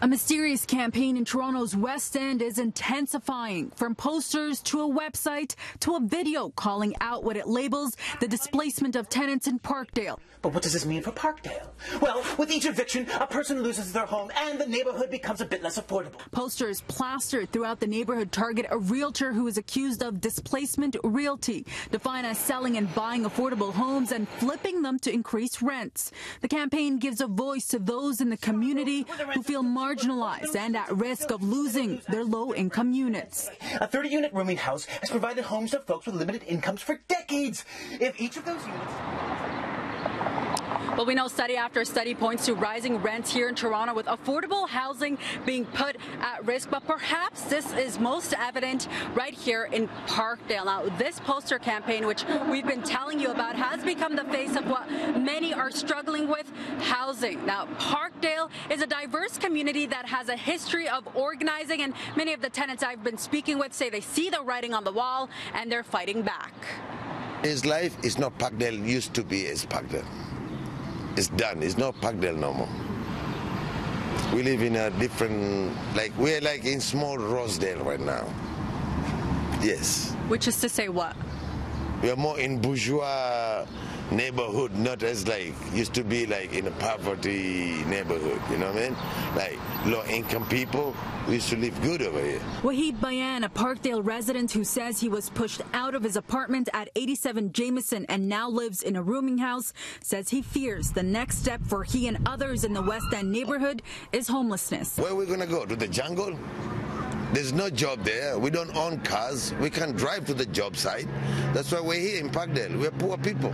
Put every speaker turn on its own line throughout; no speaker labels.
A mysterious campaign in Toronto's West End is intensifying, from posters to a website to a video calling out what it labels the displacement of tenants in Parkdale.
But what does this mean for Parkdale? Well, with each eviction, a person loses their home and the neighborhood becomes a bit less affordable.
Posters plastered throughout the neighborhood target a realtor who is accused of displacement realty, defined as selling and buying affordable homes and flipping them to increase rents. The campaign gives a voice to those in the community who feel marginalized and at risk of losing their low-income units.
A 30-unit rooming house has provided homes to folks with limited incomes for decades. If each of those units...
Well, we know study after study points to rising rents here in Toronto, with affordable housing being put at risk. But perhaps this is most evident right here in Parkdale. Now, this poster campaign, which we've been telling you about, has become the face of what many are struggling with: housing. Now, Parkdale is a diverse community that has a history of organizing, and many of the tenants I've been speaking with say they see the writing on the wall and they're fighting back.
His life is not Parkdale used to be as Parkdale. It's done. It's not Parkdale no more. We live in a different, we're like in small Rosedale right now. Yes.
Which is to say what?
We are more in bourgeois neighborhood, not as used to be in a poverty neighborhood, you know what I mean? Like low-income people, we used to live good over here.
Wahid Bayan, a Parkdale resident who says he was pushed out of his apartment at 87 Jameson and now lives in a rooming house, says he fears the next step for he and others in the West End neighborhood is homelessness.
Where are we going to go? To the jungle? There's no job there. We don't own cars. We can't drive to the job site. That's why we're here in Parkdale. We're poor people.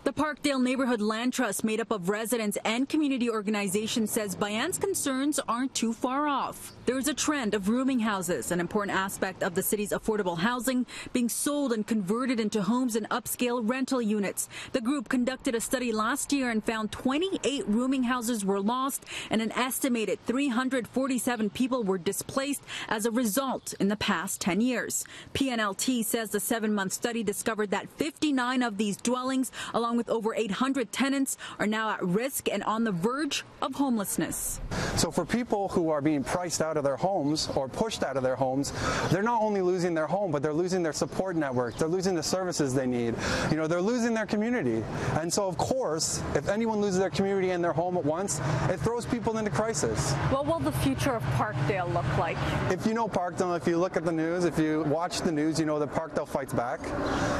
The Parkdale Neighbourhood Land Trust, made up of residents and community organizations, says Bayan's concerns aren't too far off. There is a trend of rooming houses, an important aspect of the city's affordable housing, being sold and converted into homes and upscale rental units. The group conducted a study last year and found 28 rooming houses were lost and an estimated 347 people were displaced as a result in the past 10 years. PNLT says the 7-month study discovered that 59 of these dwellings, along with over 800 tenants, are now at risk and on the verge of homelessness.
So for people who are being priced out of their homes or pushed out of their homes, they're not only losing their home, but they're losing their support network. They're losing the services they need. You know, they're losing their community. And so, of course, if anyone loses their community and their home at once, it throws people into crisis.
What will the future of Parkdale look like?
If you know Parkdale, if you look at the news, if you watch the news, you know that Parkdale fights back.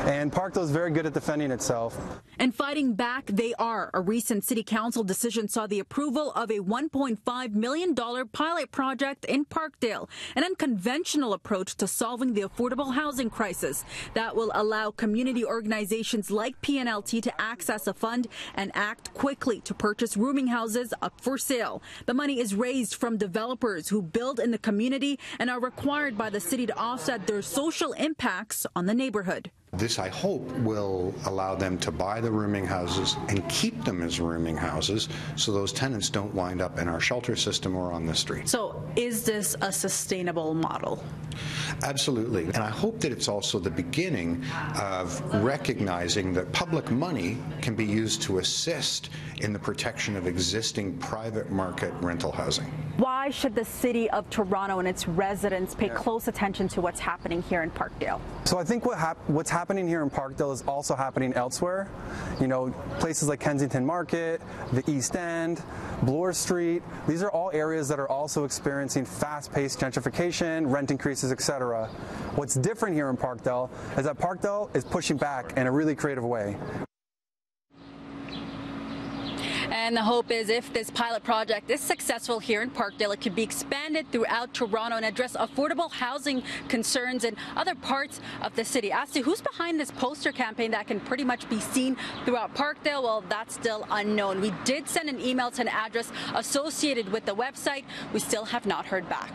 And Parkdale is very good at defending itself.
And fighting back they are. A recent city council decision saw the approval of a $1.5 million pilot project in Parkdale, an unconventional approach to solving the affordable housing crisis that will allow community organizations like PNLT to access a fund and act quickly to purchase rooming houses up for sale. The money is raised from developers who build in the community and are required by the city to offset their social impacts on the neighborhood.
This, I hope, will allow them to buy the rooming houses and keep them as rooming houses so those tenants don't wind up in our shelter system or on the street.
So is this a sustainable model?
Absolutely. And I hope that it's also the beginning of recognizing that public money can be used to assist in the protection of existing private market rental housing.
Why should the city of Toronto and its residents pay close attention to what's happening here in Parkdale?
So I think what's happening here in Parkdale is also happening elsewhere. You know, places like Kensington Market, the East End, Bloor Street, these are all areas that are also experiencing fast-paced gentrification, rent increases, etc. What's different here in Parkdale is that Parkdale is pushing back in a really creative way.
And the hope is, if this pilot project is successful here in Parkdale, it could be expanded throughout Toronto and address affordable housing concerns in other parts of the city. As to who's behind this poster campaign that can pretty much be seen throughout Parkdale, well, that's still unknown. We did send an email to an address associated with the website. We still have not heard back.